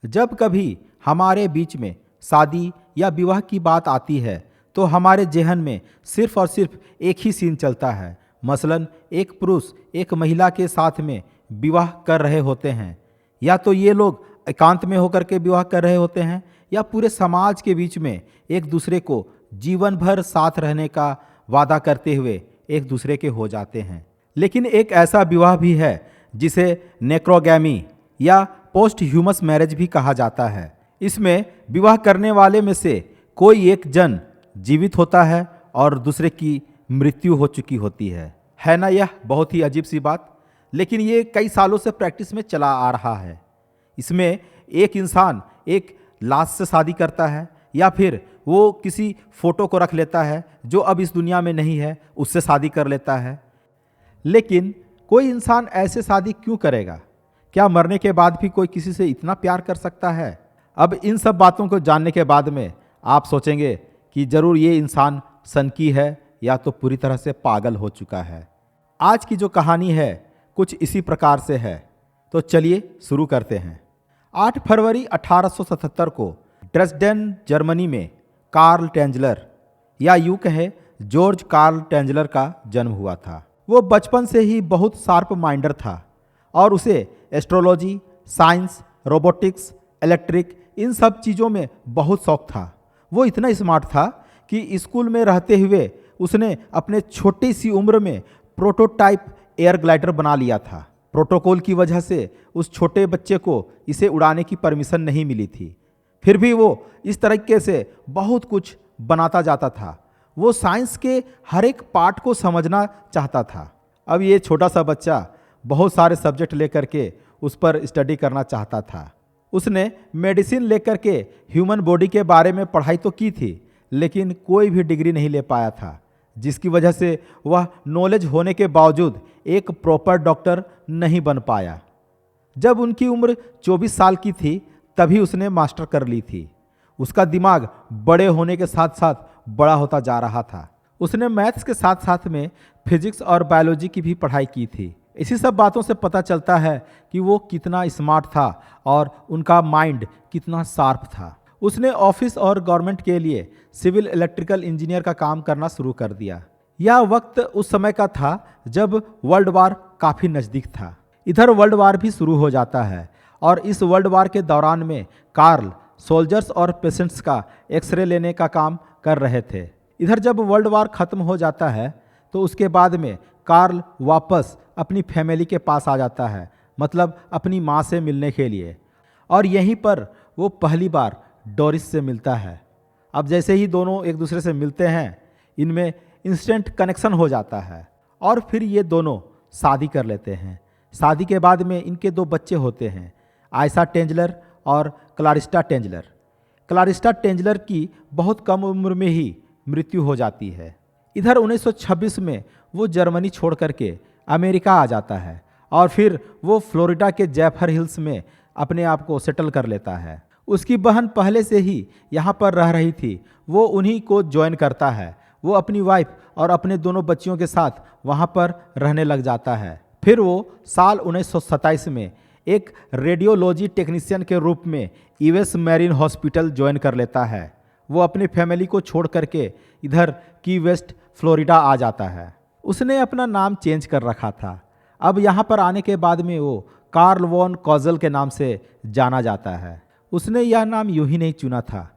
जब कभी हमारे बीच में शादी या विवाह की बात आती है तो हमारे जहन में सिर्फ और सिर्फ एक ही सीन चलता है। मसलन एक पुरुष एक महिला के साथ में विवाह कर रहे होते हैं, या तो ये लोग एकांत में होकर के विवाह कर रहे होते हैं, या पूरे समाज के बीच में एक दूसरे को जीवन भर साथ रहने का वादा करते हुए एक दूसरे के हो जाते हैं। लेकिन एक ऐसा विवाह भी है जिसे नेक्रोगैमी या पोस्ट ह्यूमस मैरिज भी कहा जाता है। इसमें विवाह करने वाले में से कोई एक जन जीवित होता है और दूसरे की मृत्यु हो चुकी होती है ना। यह बहुत ही अजीब सी बात, लेकिन ये कई सालों से प्रैक्टिस में चला आ रहा है। इसमें एक इंसान एक लाश से शादी करता है, या फिर वो किसी फोटो को रख लेता है जो अब इस दुनिया में नहीं है, उससे शादी कर लेता है। लेकिन कोई इंसान ऐसे शादी क्यों करेगा? क्या मरने के बाद भी कोई किसी से इतना प्यार कर सकता है? अब इन सब बातों को जानने के बाद में आप सोचेंगे कि जरूर ये इंसान सनकी है या तो पूरी तरह से पागल हो चुका है। आज की जो कहानी है कुछ इसी प्रकार से है, तो चलिए शुरू करते हैं। 8 फरवरी 1877 को ड्रेसडेन जर्मनी में कार्ल टेंजलर, या यूं कहे जॉर्ज कार्ल टेंजलर का जन्म हुआ था। वो बचपन से ही बहुत शार्प माइंडर था और उसे एस्ट्रोलॉजी, साइंस, रोबोटिक्स, इलेक्ट्रिक इन सब चीज़ों में बहुत शौक था। वो इतना स्मार्ट था कि स्कूल में रहते हुए उसने अपने छोटी सी उम्र में प्रोटोटाइप एयर ग्लाइडर बना लिया था। प्रोटोकॉल की वजह से उस छोटे बच्चे को इसे उड़ाने की परमिशन नहीं मिली थी, फिर भी वो इस तरीके से बहुत कुछ बनाता जाता था। वो साइंस के हर एक पार्ट को समझना चाहता था। अब ये छोटा सा बच्चा बहुत सारे सब्जेक्ट लेकर के उस पर स्टडी करना चाहता था। उसने मेडिसिन लेकर के ह्यूमन बॉडी के बारे में पढ़ाई तो की थी, लेकिन कोई भी डिग्री नहीं ले पाया था, जिसकी वजह से वह नॉलेज होने के बावजूद एक प्रॉपर डॉक्टर नहीं बन पाया। जब उनकी उम्र 24 साल की थी तभी उसने मास्टर कर ली थी। उसका दिमाग बड़े होने के साथ साथ बड़ा होता जा रहा था। उसने मैथ्स के साथ साथ में फिजिक्स और बायोलॉजी की भी पढ़ाई की थी। इसी सब बातों से पता चलता है कि वो कितना स्मार्ट था और उनका माइंड कितना शार्प था। उसने ऑफिस और गवर्नमेंट के लिए सिविल इलेक्ट्रिकल इंजीनियर का काम करना शुरू कर दिया। यह वक्त उस समय का था जब वर्ल्ड वार काफ़ी नज़दीक था। इधर वर्ल्ड वार भी शुरू हो जाता है और इस वर्ल्ड वार के दौरान में कार्ल सोल्जर्स और पेशेंट्स का एक्सरे लेने का काम कर रहे थे। इधर जब वर्ल्ड वार ख़त्म हो जाता है तो उसके बाद में कार्ल वापस अपनी फैमिली के पास आ जाता है, मतलब अपनी माँ से मिलने के लिए। और यहीं पर वो पहली बार डोरिस से मिलता है। अब जैसे ही दोनों एक दूसरे से मिलते हैं, इनमें इंस्टेंट कनेक्शन हो जाता है और फिर ये दोनों शादी कर लेते हैं। शादी के बाद में इनके 2 बच्चे होते हैं, आयशा टेंजलर और क्लारिस्टा टेंजलर। क्लारिस्टा टेंजलर की बहुत कम उम्र में ही मृत्यु हो जाती है। इधर 1926 में वो जर्मनी छोड़ करके अमेरिका आ जाता है और फिर वो फ्लोरिडा के जेफर हिल्स में अपने आप को सेटल कर लेता है। उसकी बहन पहले से ही यहाँ पर रह रही थी, वो उन्हीं को ज्वाइन करता है। वो अपनी वाइफ और अपने दोनों बच्चियों के साथ वहाँ पर रहने लग जाता है। फिर वो साल 1927 में एक रेडियोलॉजी टेक्नीशियन के रूप में यूएस मैरीन हॉस्पिटल ज्वाइन कर लेता है। वो अपनी फैमिली को छोड़ करके इधर की वेस्ट फ्लोरिडा आ जाता है। उसने अपना नाम चेंज कर रखा था। अब यहाँ पर आने के बाद में वो कार्ल वॉन कॉजल के नाम से जाना जाता है। उसने यह नाम यूं ही नहीं चुना था।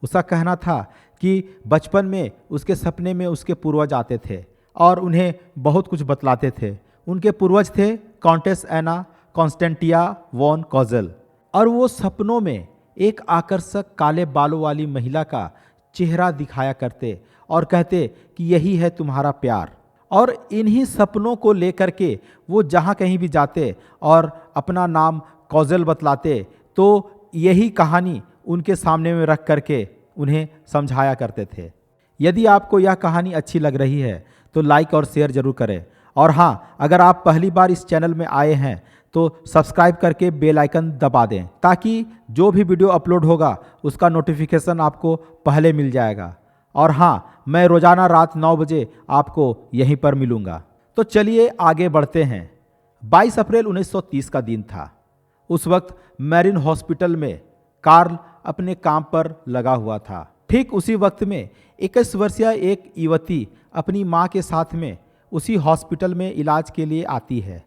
उसका कहना था कि बचपन में उसके सपने में उसके पूर्वज आते थे और उन्हें बहुत कुछ बतलाते थे। उनके पूर्वज थे काउंटेस एना कॉन्स्टेंटिया वॉन कॉजल, और वो सपनों में एक आकर्षक काले बालों वाली महिला का चेहरा दिखाया करते और कहते कि यही है तुम्हारा प्यार। और इन्हीं सपनों को लेकर के वो जहाँ कहीं भी जाते और अपना नाम कॉजल बतलाते तो यही कहानी उनके सामने में रख करके उन्हें समझाया करते थे। यदि आपको यह कहानी अच्छी लग रही है तो लाइक और शेयर जरूर करें। और हाँ, अगर आप पहली बार इस चैनल में आए हैं तो सब्सक्राइब करके बेल आइकन दबा दें, ताकि जो भी वीडियो अपलोड होगा उसका नोटिफिकेशन आपको पहले मिल जाएगा। और हाँ, मैं रोज़ाना रात 9 बजे आपको यहीं पर मिलूँगा। तो चलिए आगे बढ़ते हैं। 22 अप्रैल 1930 का दिन था। उस वक्त मैरीन हॉस्पिटल में कार्ल अपने काम पर लगा हुआ था। ठीक उसी वक्त में 21 वर्षीय एक युवती अपनी मां के साथ में उसी हॉस्पिटल में इलाज के लिए आती है।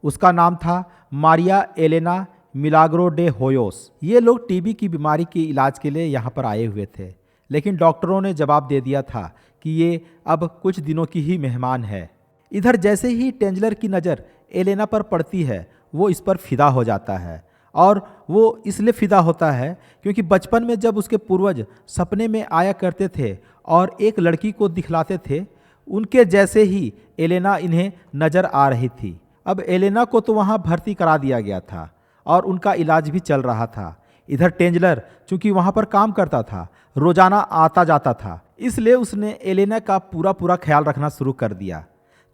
उसका नाम था मारिया एलेना मिलाग्रो डे होयोस। ये लोग टीबी की बीमारी के इलाज के लिए यहाँ पर आए हुए थे, लेकिन डॉक्टरों ने जवाब दे दिया था कि ये अब कुछ दिनों की ही मेहमान है। इधर जैसे ही टेंजलर की नज़र एलेना पर पड़ती है, वो इस पर फिदा हो जाता है। और वो इसलिए फिदा होता है क्योंकि बचपन में जब उसके पूर्वज सपने में आया करते थे और एक लड़की को दिखलाते थे, उनके जैसे ही एलेना इन्हें नज़र आ रही थी। अब एलेना को तो वहाँ भर्ती करा दिया गया था और उनका इलाज भी चल रहा था। इधर टेंजलर चूंकि वहाँ पर काम करता था, रोजाना आता जाता था, इसलिए उसने एलेना का पूरा ख्याल रखना शुरू कर दिया।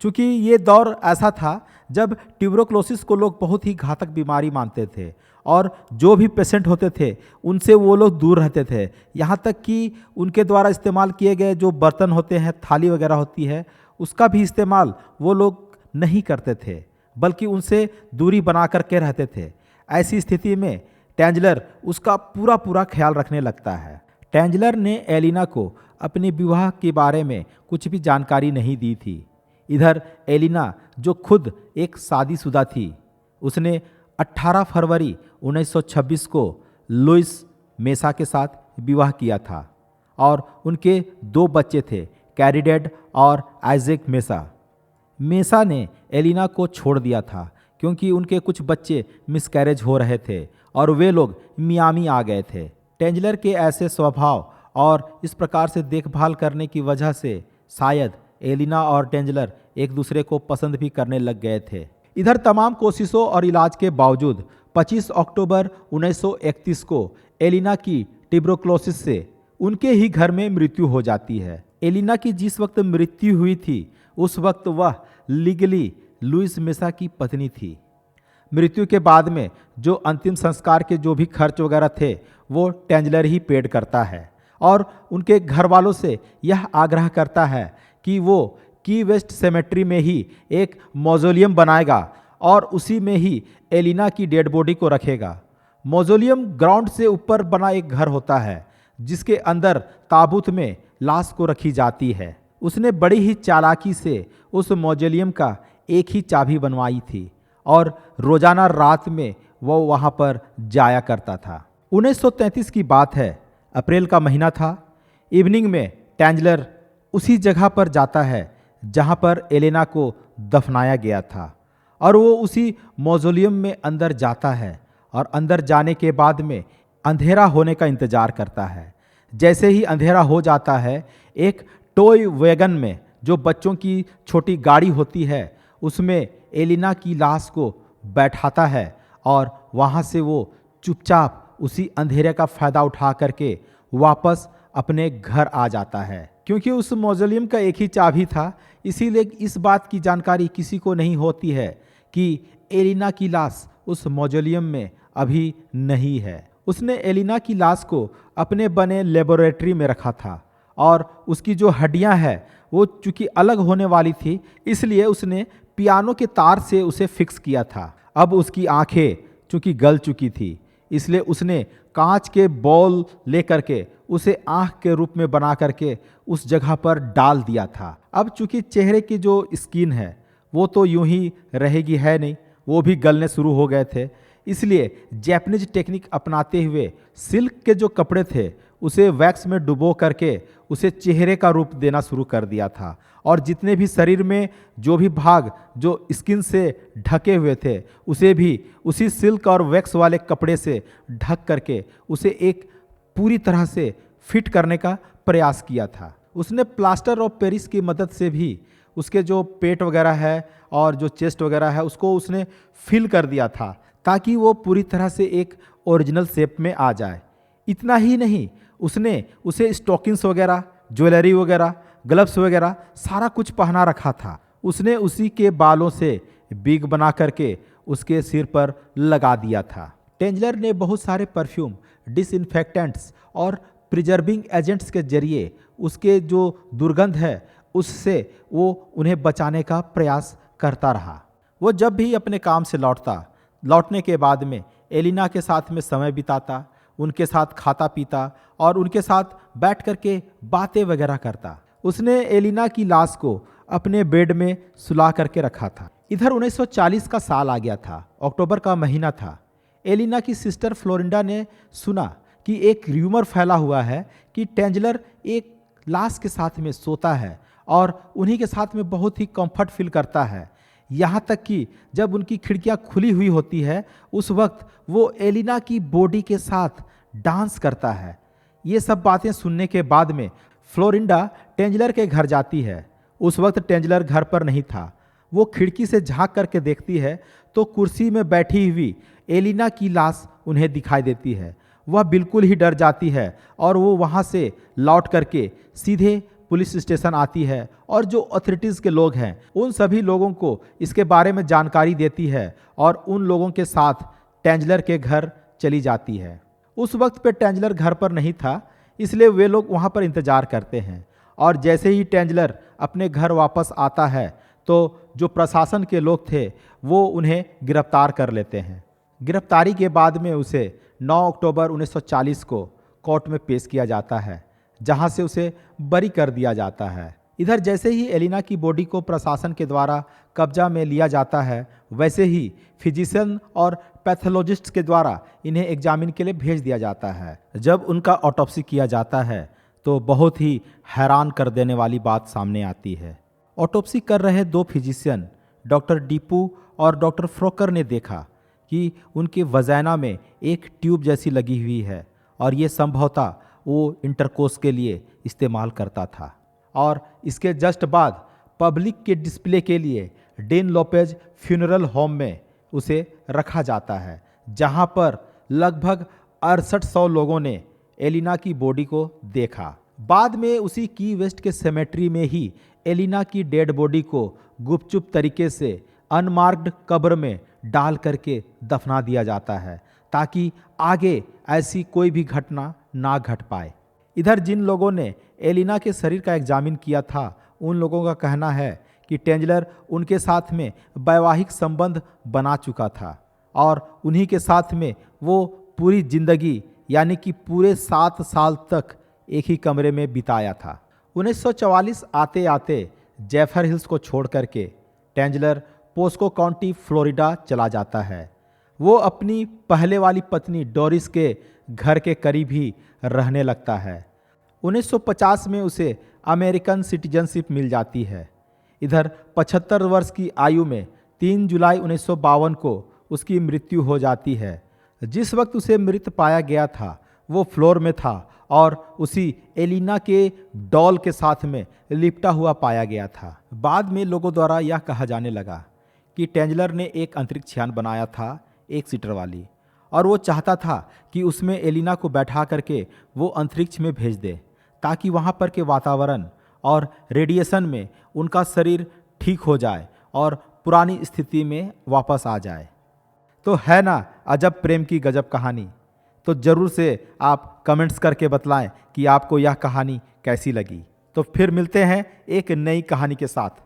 चूंकि ये दौर ऐसा था जब ट्यूबरकुलोसिस को लोग बहुत ही घातक बीमारी मानते थे और जो भी पेशेंट होते थे उनसे वो लोग दूर रहते थे। यहाँ तक कि उनके द्वारा इस्तेमाल किए गए जो बर्तन होते हैं, थाली वगैरह होती है, उसका भी इस्तेमाल वो लोग नहीं करते थे, बल्कि उनसे दूरी बना करके रहते थे। ऐसी स्थिति में टेंजलर उसका पूरा ख्याल रखने लगता है। टेंजलर ने एलिना को अपने विवाह के बारे में कुछ भी जानकारी नहीं दी थी। इधर एलिना जो खुद एक शादीशुदा थी, उसने 18 फरवरी 1926 को लुइस मेसा के साथ विवाह किया था और उनके 2 बच्चे थे, कैरिडेड और आइजैक मेसा। मेसा ने एलिना को छोड़ दिया था क्योंकि उनके कुछ बच्चे मिसकैरेज हो रहे थे और वे लोग मियामी आ गए थे। टेंजलर के ऐसे स्वभाव और इस प्रकार से देखभाल करने की वजह से शायद एलिना और टेंजलर एक दूसरे को पसंद भी करने लग गए थे। इधर तमाम कोशिशों और इलाज के बावजूद 25 अक्टूबर 1931 को एलिना की ट्यूबरकुलोसिस से उनके ही घर में मृत्यु हो जाती है। एलिना की जिस वक्त मृत्यु हुई थी उस वक्त वह लीगली लुइस मेसा की पत्नी थी। मृत्यु के बाद में जो अंतिम संस्कार के जो भी खर्च वगैरह थे वो टेंजलर ही पेड करता है और उनके घर वालों से यह आग्रह करता है कि वो की वेस्ट सेमेट्री में ही एक मौजोलियम बनाएगा और उसी में ही एलिना की डेड बॉडी को रखेगा। मौजोलियम ग्राउंड से ऊपर बना एक घर होता है जिसके अंदर ताबूत में लाश को रखी जाती है। उसने बड़ी ही चालाकी से उस मौजोलियम का एक ही चाबी बनवाई थी और रोजाना रात में वो वहाँ पर जाया करता था। 1933 की बात है, अप्रैल का महीना था। इवनिंग में टेंजलर उसी जगह पर जाता है जहाँ पर एलेना को दफनाया गया था और वो उसी मौजोलियम में अंदर जाता है और अंदर जाने के बाद में अंधेरा होने का इंतज़ार करता है। जैसे ही अंधेरा हो जाता है, एक टॉय वैगन में जो बच्चों की छोटी गाड़ी होती है उसमें एलिना की लाश को बैठाता है और वहाँ से वो चुपचाप उसी अंधेरे का फ़ायदा उठा करके वापस अपने घर आ जाता है। क्योंकि उस मौजोलियम का एक ही चाबी था, इसीलिए इस बात की जानकारी किसी को नहीं होती है कि एलिना की लाश उस मौजोलियम में अभी नहीं है। उसने एलिना की लाश को अपने बने लेबोरेटरी में रखा था और उसकी जो हड्डियां हैं वो चूंकि अलग होने वाली थी, इसलिए उसने पियानो के तार से उसे फिक्स किया था। अब उसकी आंखें चूंकि गल चुकी थी, इसलिए उसने कांच के बॉल लेकर के उसे आंख के रूप में बना करके उस जगह पर डाल दिया था। अब चूंकि चेहरे की जो स्किन है वो तो यूं ही रहेगी है नहीं, वो भी गलने शुरू हो गए थे। इसलिए जैपनीज टेक्निक अपनाते हुए सिल्क के जो कपड़े थे उसे वैक्स में डुबो करके उसे चेहरे का रूप देना शुरू कर दिया था और जितने भी शरीर में जो भी भाग जो स्किन से ढके हुए थे उसे भी उसी सिल्क और वैक्स वाले कपड़े से ढक करके उसे एक पूरी तरह से फिट करने का प्रयास किया था। उसने प्लास्टर ऑफ पेरिस की मदद से भी उसके जो पेट वगैरह है और जो चेस्ट वगैरह है उसको उसने फिल कर दिया था ताकि वो पूरी तरह से एक ओरिजिनल शेप में आ जाए। इतना ही नहीं, उसने उसे स्टॉकिंग्स वगैरह, ज्वेलरी वगैरह, ग्लव्स वगैरह सारा कुछ पहना रखा था। उसने उसी के बालों से बिग बना करके उसके सिर पर लगा दिया था। टेंजलर ने बहुत सारे परफ्यूम, डिसइंफेक्टेंट्स और प्रिजर्विंग एजेंट्स के जरिए उसके जो दुर्गंध है उससे वो उन्हें बचाने का प्रयास करता रहा। वो जब भी अपने काम से लौटने के बाद में एलिना के साथ में समय बिताता, उनके साथ खाता पीता और उनके साथ बैठ करके बातें वगैरह करता। उसने एलिना की लाश को अपने बेड में सुला करके रखा था। इधर 1940 का साल आ गया था, अक्टूबर का महीना था। एलिना की सिस्टर फ्लोरिंडा ने सुना कि एक र्यूमर फैला हुआ है कि टेंजलर एक लाश के साथ में सोता है और उन्हीं के साथ में बहुत ही कंफर्ट फील करता है। यहाँ तक कि जब उनकी खिड़कियाँ खुली हुई होती है उस वक्त वो एलिना की बॉडी के साथ डांस करता है। ये सब बातें सुनने के बाद में फ्लोरिंडा टेंजलर के घर जाती है। उस वक्त टेंजलर घर पर नहीं था। वो खिड़की से झांक करके देखती है तो कुर्सी में बैठी हुई एलिना की लाश उन्हें दिखाई देती है। वह बिल्कुल ही डर जाती है और वो वहाँ से लौट करके सीधे पुलिस स्टेशन आती है और जो अथॉरिटीज़ के लोग हैं उन सभी लोगों को इसके बारे में जानकारी देती है और उन लोगों के साथ टेंजलर के घर चली जाती है। उस वक्त पे टेंजलर घर पर नहीं था, इसलिए वे लोग वहाँ पर इंतज़ार करते हैं और जैसे ही टेंजलर अपने घर वापस आता है तो जो प्रशासन के लोग थे वो उन्हें गिरफ्तार कर लेते हैं। गिरफ्तारी के बाद में उसे 9 अक्टूबर 1940 को कोर्ट में पेश किया जाता है, जहां से उसे बरी कर दिया जाता है। इधर जैसे ही एलिना की बॉडी को प्रशासन के द्वारा कब्जा में लिया जाता है, वैसे ही फिजिशियन और पैथोलॉजिस्ट के द्वारा इन्हें एग्जामिन के लिए भेज दिया जाता है। जब उनका ऑटोप्सी किया जाता है तो बहुत ही हैरान कर देने वाली बात सामने आती है। ऑटोप्सी कर रहे 2 फिजिशियन डॉक्टर डीपू और डॉक्टर फ्रोकर ने देखा कि उनके वजाइना में एक ट्यूब जैसी लगी हुई है और ये संभवतः वो इंटरकोर्स के लिए इस्तेमाल करता था। और इसके जस्ट बाद पब्लिक के डिस्प्ले के लिए डेन लोपेज फ्यूनरल होम में उसे रखा जाता है, जहां पर लगभग 6800 लोगों ने एलिना की बॉडी को देखा। बाद में उसी की वेस्ट के सेमेट्री में ही एलिना की डेड बॉडी को गुपचुप तरीके से अनमार्क्ड कब्र में डाल करके दफना दिया जाता है ताकि आगे ऐसी कोई भी घटना ना घट पाए। इधर जिन लोगों ने एलिना के शरीर का एग्जामिन किया था उन लोगों का कहना है कि टेंजलर उनके साथ में वैवाहिक संबंध बना चुका था और उन्हीं के साथ में वो पूरी जिंदगी यानी कि पूरे 7 साल तक एक ही कमरे में बिताया था। 1944 आते आते जेफर हिल्स को छोड़ करके टेंजलर पोस्को काउंटी फ्लोरिडा चला जाता है। वो अपनी पहले वाली पत्नी डोरिस के घर के करीब ही रहने लगता है। 1950 में उसे अमेरिकन सिटीजनशिप मिल जाती है। इधर 75 वर्ष की आयु में 3 जुलाई 1952 को उसकी मृत्यु हो जाती है। जिस वक्त उसे मृत पाया गया था वो फ्लोर में था और उसी एलिना के डॉल के साथ में लिपटा हुआ पाया गया था। बाद में लोगों द्वारा यह कहा जाने लगा कि टेंजलर ने एक अंतरिक्ष यान बनाया था 1 सीटर वाली, और वो चाहता था कि उसमें एलिना को बैठा करके वो अंतरिक्ष में भेज दे ताकि वहाँ पर के वातावरण और रेडिएशन में उनका शरीर ठीक हो जाए और पुरानी स्थिति में वापस आ जाए। तो है ना अजब प्रेम की गजब कहानी। तो ज़रूर से आप कमेंट्स करके बतलाएं कि आपको यह कहानी कैसी लगी। तो फिर मिलते हैं एक नई कहानी के साथ।